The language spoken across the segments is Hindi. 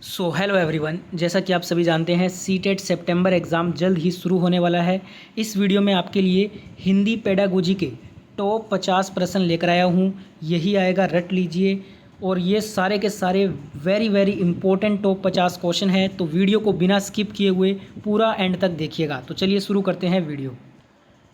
हेलो एवरीवन, जैसा कि आप सभी जानते हैं सीटेट सितंबर एग्ज़ाम जल्द ही शुरू होने वाला है। इस वीडियो में आपके लिए हिंदी पेडागोजी के टॉप 50 प्रश्न लेकर आया हूँ। यही आएगा, रट लीजिए। और ये सारे के सारे very very important top 50 question हैं, तो वीडियो को बिना स्किप किए हुए पूरा एंड तक देखिएगा। तो चलिए शुरू करते हैं वीडियो।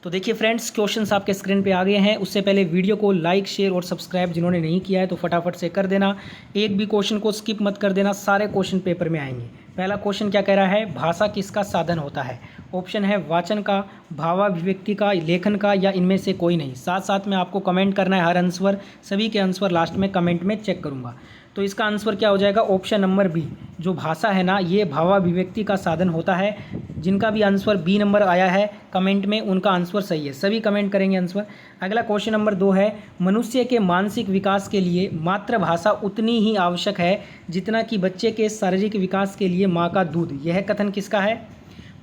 तो देखिए फ्रेंड्स, क्वेश्चंस आपके स्क्रीन पे आ गए हैं। उससे पहले वीडियो को लाइक, शेयर और सब्सक्राइब जिन्होंने नहीं किया है तो फटाफट से कर देना। एक भी क्वेश्चन को स्किप मत कर देना, सारे क्वेश्चन पेपर में आएंगे। पहला क्वेश्चन क्या कह रहा है, भाषा किसका साधन होता है? ऑप्शन है वाचन का, भावाभिव्यक्ति का, लेखन का, या इनमें से कोई नहीं। साथ साथ में आपको कमेंट करना है हर आंसर, सभी के आंसर लास्ट में कमेंट में चेक करूँगा। तो इसका आंसर क्या हो जाएगा? Option number B. जो भाषा है ना, ये भावाभिव्यक्ति का साधन होता है। जिनका भी आंसर बी नंबर आया है कमेंट में, उनका आंसर सही है। सभी कमेंट करेंगे आंसर। अगला क्वेश्चन नंबर 2 है, मनुष्य के मानसिक विकास के लिए मातृभाषा उतनी ही आवश्यक है जितना कि बच्चे के शारीरिक विकास के लिए माँ का दूध। यह कथन किसका है?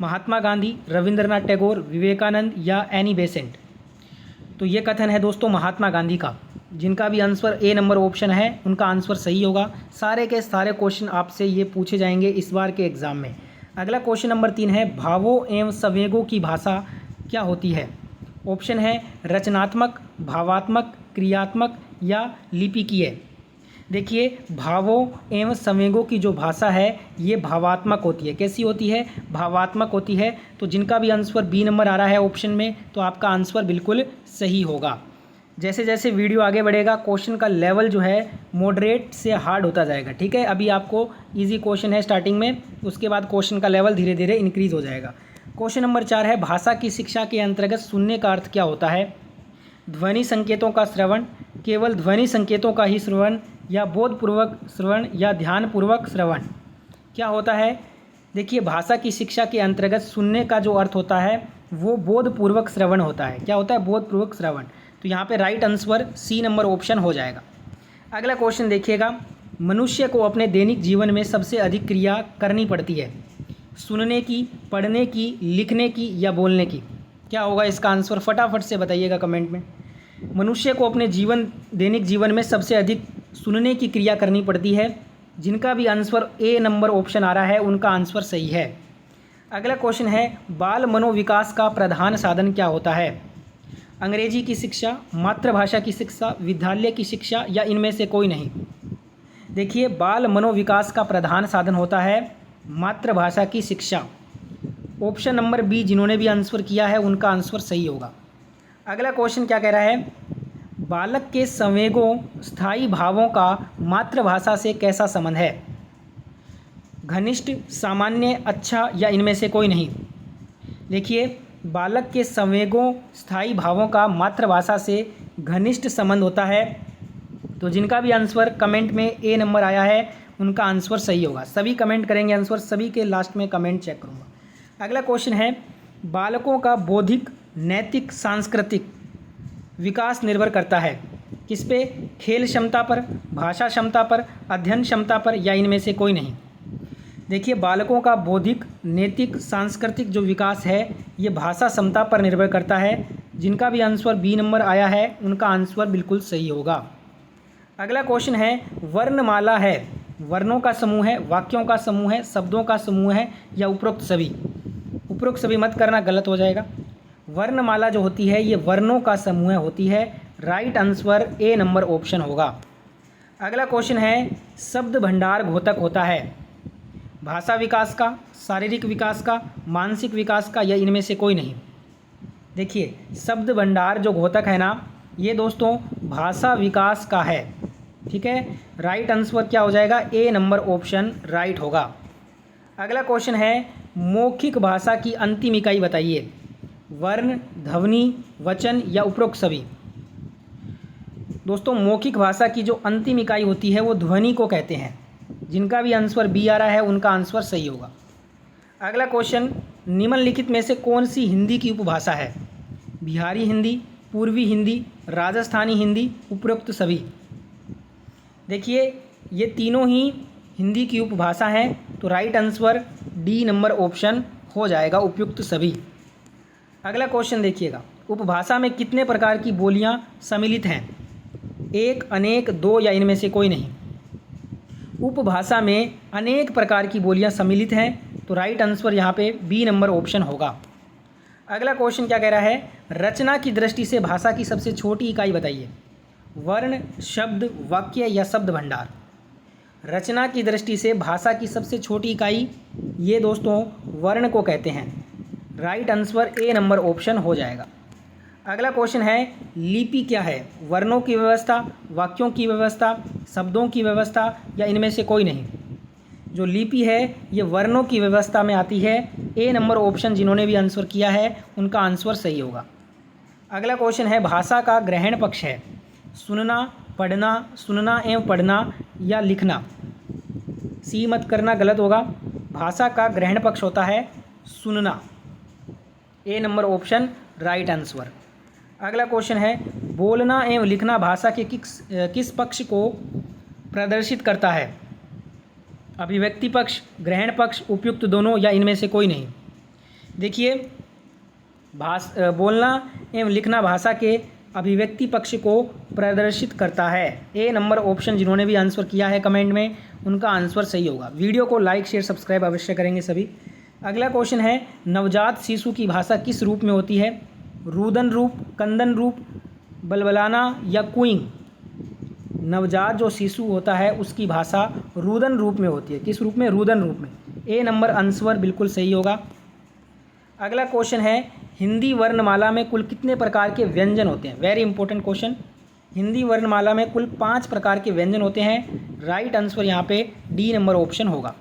महात्मा गांधी, रविंद्रनाथ टैगोर, विवेकानंद या एनी बेसेंट? तो ये कथन है दोस्तों महात्मा गांधी का। जिनका भी आंसर ए नंबर ऑप्शन है उनका आंसर सही होगा। सारे के सारे क्वेश्चन आपसे ये पूछे जाएंगे इस बार के एग्ज़ाम में। अगला क्वेश्चन नंबर 3 है, भावों एवं संवेगों की भाषा क्या होती है? ऑप्शन है रचनात्मक, भावात्मक, क्रियात्मक या लिपिकीय। देखिए, भावों एवं संवेगों की जो भाषा है ये भावात्मक होती है। कैसी होती है? भावात्मक होती है। तो जिनका भी आंसर बी नंबर आ रहा है ऑप्शन में, तो आपका आंसर बिल्कुल सही होगा। जैसे जैसे वीडियो आगे बढ़ेगा क्वेश्चन का लेवल जो है मॉडरेट से हार्ड होता जाएगा। ठीक है, अभी आपको इजी क्वेश्चन है स्टार्टिंग में, उसके बाद क्वेश्चन का लेवल धीरे धीरे इंक्रीज हो जाएगा। क्वेश्चन नंबर 4 है, भाषा की शिक्षा के अंतर्गत सुनने का अर्थ क्या होता है? ध्वनि संकेतों का श्रवण, केवल ध्वनि संकेतों का ही श्रवण, या बोधपूर्वक श्रवण, या ध्यानपूर्वक श्रवण? क्या होता है? देखिए, भाषा की शिक्षा के अंतर्गत सुनने का जो अर्थ होता है वो बोधपूर्वक श्रवण होता है। क्या होता है? बोधपूर्वक श्रवण। तो यहाँ पे right answer C number option हो जाएगा। अगला क्वेश्चन देखिएगा, मनुष्य को अपने दैनिक जीवन में सबसे अधिक क्रिया करनी पड़ती है? सुनने की, पढ़ने की, लिखने की या बोलने की? क्या होगा इसका आंसर? फटाफट से बताइएगा कमेंट में। मनुष्य को अपने दैनिक जीवन में सबसे अधिक सुनने की क्रिया करनी पड़ती है। जिनका भी आंसर ए नंबर ऑप्शन आ रहा है उनका आंसर सही है। अगला क्वेश्चन है, बाल मनोविकास का प्रधान साधन क्या होता है? अंग्रेजी की शिक्षा, मातृभाषा की शिक्षा, विद्यालय की शिक्षा या इनमें से कोई नहीं? देखिए, बाल मनोविकास का प्रधान साधन होता है मातृभाषा की शिक्षा। ऑप्शन नंबर बी जिन्होंने भी आंसर किया है उनका आंसर सही होगा। अगला क्वेश्चन क्या कह रहा है, बालक के संवेगों, स्थायी भावों का मातृभाषा से कैसा संबंध है? घनिष्ठ, सामान्य, अच्छा या इनमें से कोई नहीं? देखिए, बालक के संवेगों, स्थायी भावों का मातृभाषा से घनिष्ठ संबंध होता है। तो जिनका भी आंसर कमेंट में ए नंबर आया है उनका आंसर सही होगा। सभी कमेंट करेंगे आंसर, सभी के लास्ट में कमेंट चेक करूँगा। अगला क्वेश्चन है, बालकों का बौद्धिक, नैतिक, सांस्कृतिक विकास निर्भर करता है किस पे? खेल क्षमता पर, भाषा क्षमता पर, अध्ययन क्षमता पर या इनमें से कोई नहीं? देखिए, बालकों का बौद्धिक, नैतिक, सांस्कृतिक जो विकास है ये भाषा क्षमता पर निर्भर करता है। जिनका भी आंसर बी नंबर आया है उनका आंसर बिल्कुल सही होगा। अगला क्वेश्चन है, वर्णमाला है वर्णों का समूह है, वाक्यों का समूह है, शब्दों का समूह है या उपरोक्त सभी? उपरोक्त सभी मत करना, गलत हो जाएगा। वर्णमाला जो होती है ये वर्णों का समूह होती है। Right answer A number option होगा। अगला क्वेश्चन है, शब्द भंडार घोतक होता है भाषा विकास का, शारीरिक विकास का, मानसिक विकास का या इनमें से कोई नहीं? देखिए, शब्द भंडार जो घोतक है ना ये दोस्तों भाषा विकास का है। ठीक है, राइट आंसर क्या हो जाएगा? ए नंबर ऑप्शन राइट होगा। अगला क्वेश्चन है, मौखिक भाषा की अंतिम इकाई बताइए? वर्ण, ध्वनि, वचन या उपरोक्त सभी? दोस्तों, मौखिक भाषा की जो अंतिम इकाई होती है वो ध्वनि को कहते हैं। जिनका भी आंसर बी आ रहा है उनका आंसर सही होगा। अगला क्वेश्चन, निम्नलिखित में से कौन सी हिंदी की उपभाषा है? बिहारी हिंदी, पूर्वी हिंदी, राजस्थानी हिंदी, उपरोक्त सभी? देखिए, ये तीनों ही हिंदी की उपभाषा हैं। तो right answer D number option हो जाएगा, उपयुक्त सभी। अगला क्वेश्चन देखिएगा, उपभाषा में कितने प्रकार की बोलियां सम्मिलित हैं? एक, अनेक, दो या इनमें से कोई नहीं? उपभाषा में अनेक प्रकार की बोलियां सम्मिलित हैं, तो राइट आंसर यहाँ पे बी नंबर ऑप्शन होगा। अगला क्वेश्चन क्या कह रहा है, रचना की दृष्टि से भाषा की सबसे छोटी इकाई बताइए। वर्ण, शब्द, वाक्य या शब्द भंडार। रचना की दृष्टि से भाषा की सबसे छोटी इकाई ये दोस्तों वर्ण को कहते हैं। Right answer A number option हो जाएगा। अगला क्वेश्चन है, लिपि क्या है। वर्णों की व्यवस्था, वाक्यों की व्यवस्था, शब्दों की व्यवस्था या इनमें से कोई नहीं। जो लिपि है ये वर्णों की व्यवस्था में आती है। ए नंबर ऑप्शन जिन्होंने भी आंसर किया है उनका आंसर सही होगा। अगला क्वेश्चन है, भाषा का ग्रहण पक्ष है सुनना, पढ़ना, सुनना एवं पढ़ना या लिखना। सी मत करना, गलत होगा। भाषा का ग्रहण पक्ष होता है सुनना। ए नंबर ऑप्शन राइट आंसर। अगला क्वेश्चन है, बोलना एवं लिखना भाषा के किस पक्ष को प्रदर्शित करता है। अभिव्यक्ति पक्ष, ग्रहण पक्ष, उपयुक्त दोनों या इनमें से कोई नहीं। देखिए, बोलना एवं लिखना भाषा के अभिव्यक्ति पक्ष को प्रदर्शित करता है। ए नंबर ऑप्शन जिन्होंने भी आंसर किया है कमेंट में उनका आंसर सही होगा। वीडियो को लाइक, शेयर, सब्सक्राइब अवश्य करेंगे सभी। अगला क्वेश्चन है, नवजात शिशु की भाषा किस रूप में होती है। रुदन रूप, कंदन रूप, बलबलाना या कूइंग। नवजात जो शिशु होता है उसकी भाषा रुदन रूप में होती है। किस रूप में, रुदन रूप में। ए नंबर आंसर बिल्कुल सही होगा। अगला क्वेश्चन है, हिंदी वर्णमाला में कुल कितने प्रकार के व्यंजन होते हैं। Very important question. हिंदी वर्णमाला में कुल 5 प्रकार के व्यंजन होते हैं। राइट आंसर यहाँ पे डी नंबर ऑप्शन होगा।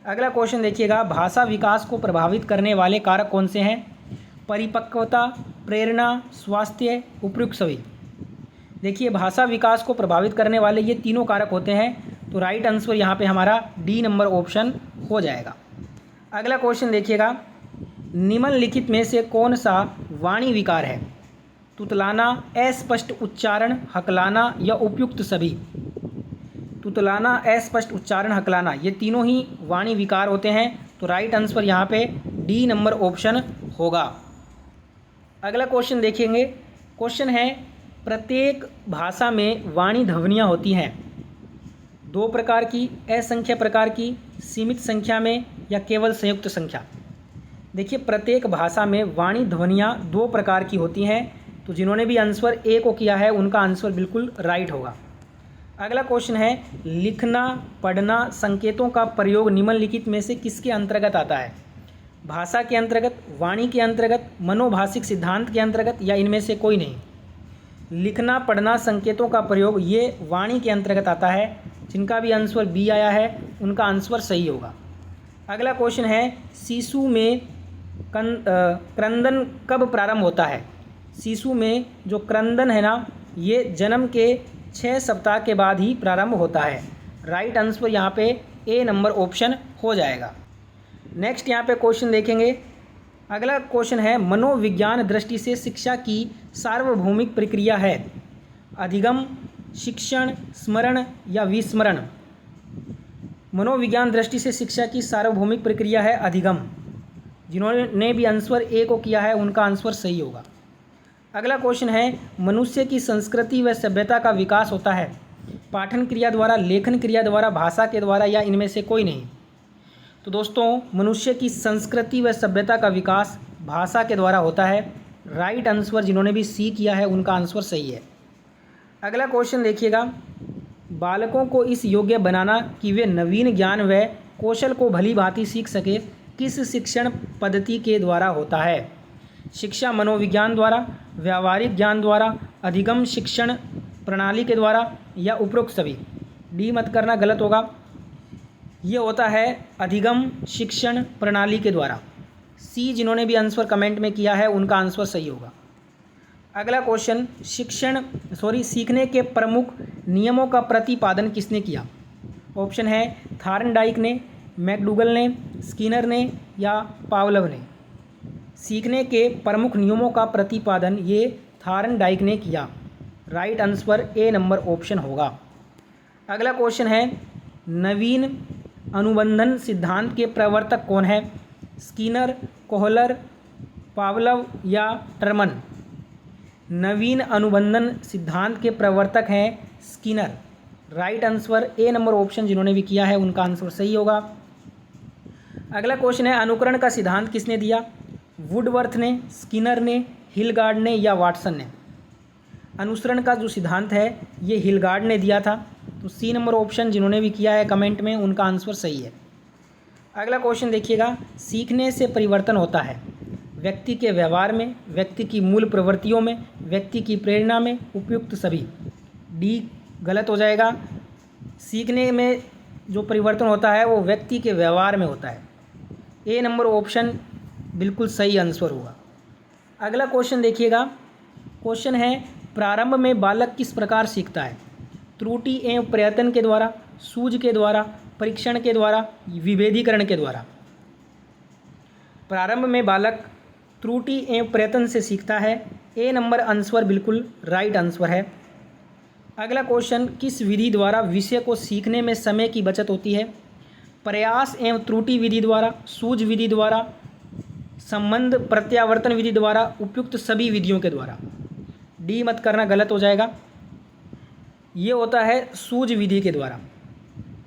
अगला क्वेश्चन देखिएगा, भाषा विकास को प्रभावित करने वाले कारक कौन से हैं। परिपक्वता, प्रेरणा, स्वास्थ्य, उपयुक्त सभी। देखिए, भाषा विकास को प्रभावित करने वाले ये तीनों कारक होते हैं, तो राइट आंसर यहाँ पे हमारा डी नंबर ऑप्शन हो जाएगा। अगला क्वेश्चन देखिएगा, निम्नलिखित में से कौन सा वाणी विकार है। तुतलाना, अस्पष्ट उच्चारण, हकलाना या उपयुक्त सभी। तुतलाना, अस्पष्ट उच्चारण, हकलाना ये तीनों ही वाणी विकार होते हैं, तो राइट आंसर यहाँ पे डी नंबर ऑप्शन होगा। अगला क्वेश्चन देखेंगे। क्वेश्चन है, प्रत्येक भाषा में वाणी ध्वनियाँ होती हैं 2 प्रकार की, असंख्य प्रकार की, सीमित संख्या में या केवल संयुक्त संख्या। देखिए, प्रत्येक भाषा में वाणी ध्वनियाँ 2 प्रकार की होती हैं, तो जिन्होंने भी आंसर ए को किया है उनका आंसर बिल्कुल राइट होगा। अगला क्वेश्चन है, लिखना, पढ़ना, संकेतों का प्रयोग निम्नलिखित में से किसके अंतर्गत आता है। भाषा के अंतर्गत, वाणी के अंतर्गत, मनोभाषिक सिद्धांत के अंतर्गत या इनमें से कोई नहीं। लिखना, पढ़ना, संकेतों का प्रयोग ये वाणी के अंतर्गत आता है। जिनका भी आंसर बी आया है उनका आंसर सही होगा। अगला क्वेश्चन है, शिशु में क्रंदन कब प्रारंभ होता है। शिशु में जो क्रंदन है ना, ये जन्म के 6 सप्ताह के बाद ही प्रारंभ होता है। राइट आंसर यहाँ पे ए नंबर ऑप्शन हो जाएगा। नेक्स्ट यहाँ पे क्वेश्चन देखेंगे। अगला क्वेश्चन है, मनोविज्ञान दृष्टि से शिक्षा की सार्वभौमिक प्रक्रिया है। अधिगम, शिक्षण, स्मरण या विस्मरण। मनोविज्ञान दृष्टि से शिक्षा की सार्वभौमिक प्रक्रिया है अधिगम। जिन्होंने भी आंसर ए को किया है उनका आंसर सही होगा। अगला क्वेश्चन है, मनुष्य की संस्कृति व सभ्यता का विकास होता है पाठन क्रिया द्वारा, लेखन क्रिया द्वारा, भाषा के द्वारा या इनमें से कोई नहीं। तो दोस्तों, मनुष्य की संस्कृति व सभ्यता का विकास भाषा के द्वारा होता है। राइट आंसर जिन्होंने भी सी किया है उनका आंसर सही है। अगला क्वेश्चन देखिएगा, बालकों को इस योग्य बनाना कि वे नवीन ज्ञान व कौशल को भली भांति सीख सके किस शिक्षण पद्धति के द्वारा होता है। शिक्षा मनोविज्ञान द्वारा, व्यावहारिक ज्ञान द्वारा, अधिगम शिक्षण प्रणाली के द्वारा या उपरोक्त सभी। डी मत करना, गलत होगा। ये होता है अधिगम शिक्षण प्रणाली के द्वारा। सी जिन्होंने भी आंसर कमेंट में किया है उनका आंसर सही होगा। अगला क्वेश्चन, सीखने के प्रमुख नियमों का प्रतिपादन किसने किया। ऑप्शन है थार्नडाइक ने, मैकडूगल ने, स्किनर ने या पावलव ने। सीखने के प्रमुख नियमों का प्रतिपादन ये थार्नडाइक ने किया। Right answer A number option होगा। अगला क्वेश्चन है, नवीन अनुबंधन सिद्धांत के प्रवर्तक कौन है। स्किनर, कोहलर, पावलव या टर्मन। नवीन अनुबंधन सिद्धांत के प्रवर्तक हैं Skinner. Right answer A number option जिन्होंने भी किया है उनका आंसर सही होगा। अगला क्वेश्चन है, अनुकरण का सिद्धांत किसने दिया? वुडवर्थ ने, स्किनर ने, हिलगार्ड ने या वाटसन ने? अनुसरण का जो सिद्धांत है ये हिलगार्ड ने दिया था। तो सी नंबर ऑप्शन जिन्होंने भी किया है कमेंट में उनका आंसर सही है। अगला क्वेश्चन देखिएगा, सीखने से परिवर्तन होता है व्यक्ति के व्यवहार में, व्यक्ति की मूल प्रवृत्तियों में, व्यक्ति की प्रेरणा में, उपयुक्त सभी। डी गलत हो जाएगा। सीखने में जो परिवर्तन होता है वो व्यक्ति के व्यवहार में होता है। ए नंबर ऑप्शन बिल्कुल सही आंसर होगा। अगला क्वेश्चन देखिएगा, क्वेश्चन है, प्रारंभ में बालक किस प्रकार सीखता है? त्रुटि एवं प्रयत्न के द्वारा, सूझ के द्वारा, परीक्षण के द्वारा, विभेदीकरण के द्वारा। प्रारंभ में बालक त्रुटि एवं प्रयत्न से सीखता है। ए नंबर आंसर बिल्कुल राइट आंसर है। अगला क्वेश्चन, किस विधि द्वारा विषय को सीखने में समय की बचत होती है? प्रयास एवं त्रुटि विधि द्वारा, सूझ विधि द्वारा, संबंध प्रत्यावर्तन विधि द्वारा, उपयुक्त सभी विधियों के द्वारा। डी मत करना, गलत हो जाएगा। ये होता है सूझ विधि के द्वारा।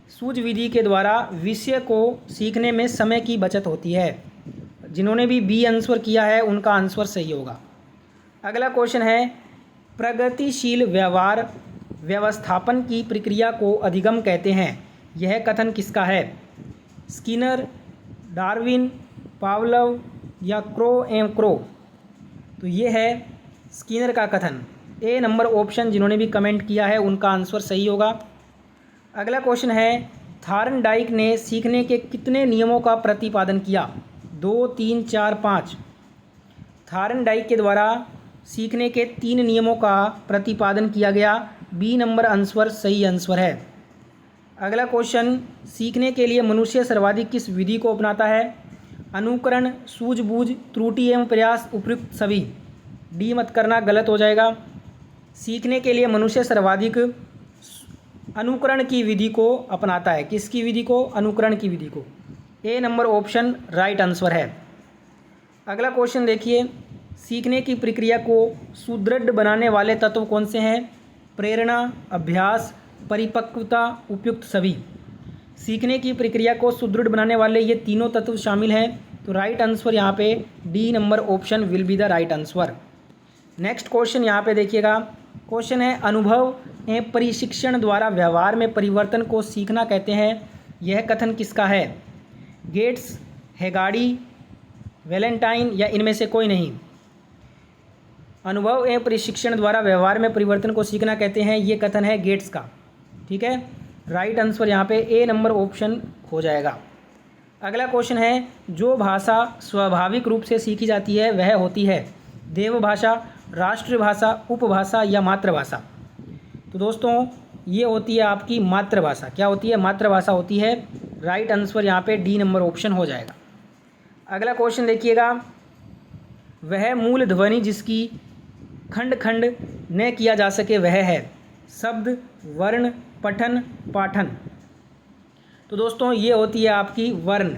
सूझ विधि के द्वारा विषय को सीखने में समय की बचत होती है। जिन्होंने भी बी आंसर किया है उनका आंसर सही होगा। अगला क्वेश्चन है, प्रगतिशील व्यवहार व्यवस्थापन की प्रक्रिया को अधिगम कहते हैं। यह कथन किसका है? स्किनर, डार्विन, पावलोव या क्रो एवं क्रो? तो ये है स्किनर का कथन। ए नंबर ऑप्शन जिन्होंने भी कमेंट किया है उनका आंसर सही होगा। अगला क्वेश्चन है, थॉर्नडाइक ने सीखने के कितने नियमों का प्रतिपादन किया? 2, 3, 4, 5। थॉर्नडाइक के द्वारा सीखने के 3 नियमों का प्रतिपादन किया गया। बी नंबर आंसर सही आंसर है। अगला क्वेश्चन, सीखने के लिए मनुष्य सर्वाधिक किस विधि को अपनाता है? अनुकरण, सूझबूझ, त्रुटि एवं प्रयास, उपयुक्त सभी। डी मत करना, गलत हो जाएगा। सीखने के लिए मनुष्य सर्वाधिक अनुकरण की विधि को अपनाता है। किसकी विधि को? अनुकरण की विधि को। ए नंबर ऑप्शन राइट आंसर है। अगला क्वेश्चन देखिए, सीखने की प्रक्रिया को सुदृढ़ बनाने वाले तत्व कौन से हैं? प्रेरणा, अभ्यास, परिपक्वता, उपयुक्त सभी। सीखने की प्रक्रिया को सुदृढ़ बनाने वाले ये तीनों तत्व शामिल हैं। तो राइट आंसर यहाँ पे D number option will be the right answer. Next question यहाँ पे देखिएगा, क्वेश्चन है, अनुभव एवं प्रशिक्षण द्वारा व्यवहार में परिवर्तन को सीखना कहते हैं। यह कथन किसका है? गेट्स, हेगार्डी, वैलेंटाइन या इनमें से कोई नहीं? अनुभव एवं प्रशिक्षण द्वारा व्यवहार में परिवर्तन को सीखना कहते हैं, ये कथन है गेट्स का। ठीक है, राइट आंसर यहाँ पे ए नंबर ऑप्शन हो जाएगा। अगला क्वेश्चन है, जो भाषा स्वाभाविक रूप से सीखी जाती है वह होती है देवभाषा, राष्ट्रभाषा, उपभाषा या मातृभाषा? तो दोस्तों ये होती है आपकी मातृभाषा। क्या होती है? मातृभाषा होती है। राइट आंसर यहाँ पे डी नंबर ऑप्शन हो जाएगा। अगला क्वेश्चन देखिएगा, वह मूल ध्वनि जिसकी खंड खंड न किया जा सके वह है? शब्द, वर्ण, पठन, पाठन? तो दोस्तों ये होती है आपकी वर्ण।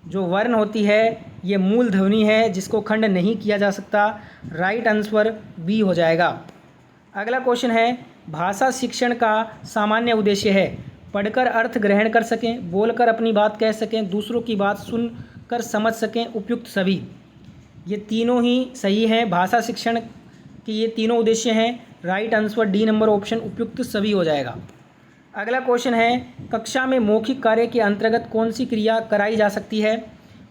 जो वर्ण होती है ये मूल ध्वनि है जिसको खंड नहीं किया जा सकता। राइट आंसर बी हो जाएगा। अगला क्वेश्चन है, भाषा शिक्षण का सामान्य उद्देश्य है पढ़कर अर्थ ग्रहण कर सकें, बोलकर अपनी बात कह सकें, दूसरों की बात सुनकर समझ सकें, उपयुक्त सभी। ये तीनों ही सही हैं। भाषा शिक्षण के ये तीनों उद्देश्य हैं। Right answer D number option उपयुक्त सभी हो जाएगा। अगला क्वेश्चन है, कक्षा में मौखिक कार्य के अंतर्गत कौन सी क्रिया कराई जा सकती है?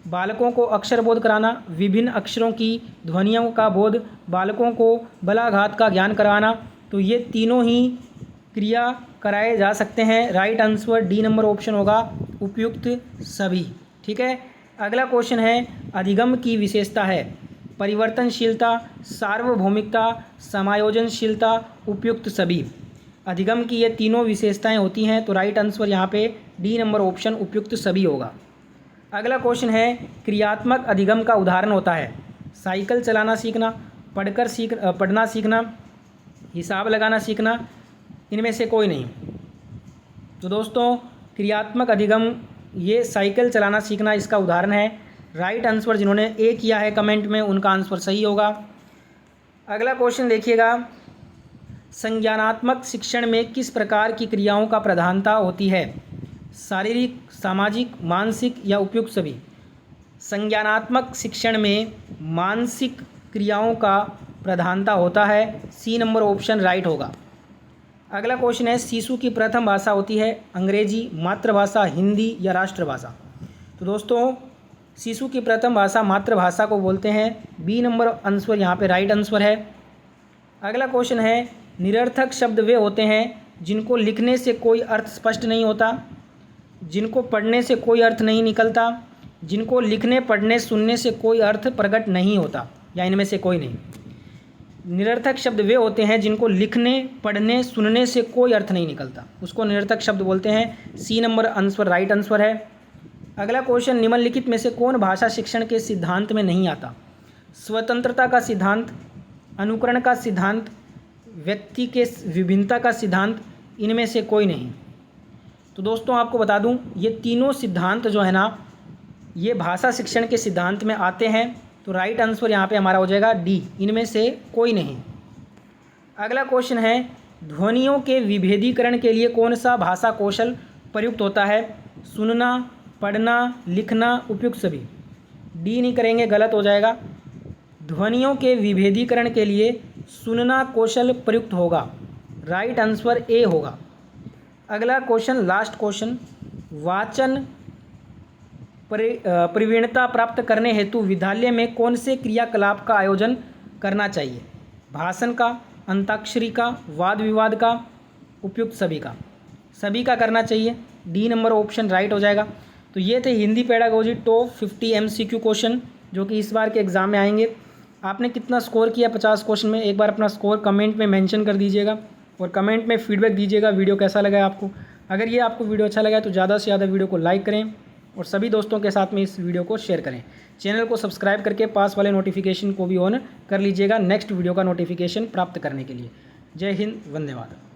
बालकों को अक्षर बोध कराना, विभिन्न अक्षरों की ध्वनियों का बोध, बालकों को बलाघात का ज्ञान कराना। तो ये तीनों ही क्रिया कराए जा सकते हैं। Right answer D number option होगा उपयुक्त सभी। ठीक है, अगला क्वेश्चन है, अधिगम की विशेषता है परिवर्तनशीलता, सार्वभौमिकता, समायोजनशीलता, उपयुक्त सभी। अधिगम की ये तीनों विशेषताएं होती हैं। तो राइट आंसर यहाँ पे डी नंबर ऑप्शन उपयुक्त सभी होगा। अगला क्वेश्चन है, क्रियात्मक अधिगम का उदाहरण होता है साइकिल चलाना सीखना, पढ़ना सीखना, हिसाब लगाना सीखना, इनमें से कोई नहीं। तो दोस्तों क्रियात्मक अधिगम ये साइकिल चलाना सीखना इसका उदाहरण है। राइट आंसर जिन्होंने ए किया है कमेंट में उनका आंसर सही होगा। अगला क्वेश्चन देखिएगा, संज्ञानात्मक शिक्षण में किस प्रकार की क्रियाओं का प्रधानता होती है? शारीरिक, सामाजिक, मानसिक या उपयुक्त सभी? संज्ञानात्मक शिक्षण में मानसिक क्रियाओं का प्रधानता होता है। सी नंबर ऑप्शन राइट होगा। अगला क्वेश्चन है, शिशु की प्रथम भाषा होती है अंग्रेजी, मातृभाषा, हिंदी या राष्ट्रभाषा? तो दोस्तों शिशु की प्रथम भाषा मातृभाषा को बोलते हैं। बी नंबर आंसर यहाँ पे राइट आंसर है। अगला क्वेश्चन है, निरर्थक शब्द वे होते हैं जिनको लिखने से कोई अर्थ स्पष्ट नहीं होता, जिनको पढ़ने से कोई अर्थ नहीं निकलता, जिनको लिखने, पढ़ने, सुनने से कोई अर्थ प्रकट नहीं होता, या इनमें से कोई नहीं। निरर्थक शब्द वे होते हैं जिनको लिखने, पढ़ने, सुनने से कोई अर्थ नहीं निकलता, उसको निरर्थक शब्द बोलते हैं। C number answer right answer है। अगला क्वेश्चन, निम्नलिखित में से कौन भाषा शिक्षण के सिद्धांत में नहीं आता? स्वतंत्रता का सिद्धांत, अनुकरण का सिद्धांत, व्यक्ति के विभिन्नता का सिद्धांत, इनमें से कोई नहीं। तो दोस्तों आपको बता दूं, ये तीनों सिद्धांत जो है ना, ये भाषा शिक्षण के सिद्धांत में आते हैं। तो राइट आंसर यहाँ पे हमारा हो जाएगा डी, इनमें से कोई नहीं। अगला क्वेश्चन है, ध्वनियों के विभेदीकरण के लिए कौन सा भाषा कौशल प्रयुक्त होता है? सुनना, पढ़ना, लिखना, उपयुक्त सभी? डी नहीं करेंगे, गलत हो जाएगा। ध्वनियों के विभेदीकरण के लिए सुनना कौशल प्रयुक्त होगा, राइट आंसर ए होगा। अगला क्वेश्चन, लास्ट क्वेश्चन, वाचन प्रवीणता प्राप्त करने हेतु विद्यालय में कौन से क्रियाकलाप का आयोजन करना चाहिए? भाषण का, अंताक्षरी का, वाद विवाद का, उपयुक्त सभी का? सभी का करना चाहिए। डी नंबर ऑप्शन राइट हो जाएगा। तो ये थे Hindi pedagogy top 50 MCQ question जो कि इस बार के एग्ज़ाम में आएंगे। आपने कितना स्कोर किया 50 क्वेश्चन में, एक बार अपना स्कोर कमेंट में मेंशन कर दीजिएगा और कमेंट में फीडबैक दीजिएगा वीडियो कैसा लगा है आपको। अगर ये आपको वीडियो अच्छा लगा है तो ज़्यादा से ज़्यादा वीडियो को लाइक करें और सभी दोस्तों के साथ में इस वीडियो को शेयर करें। चैनल को सब्सक्राइब करके पास वाले नोटिफिकेशन को भी ऑन कर लीजिएगा नेक्स्ट वीडियो का नोटिफिकेशन प्राप्त करने के लिए। जय हिंद, वंदे मातरम।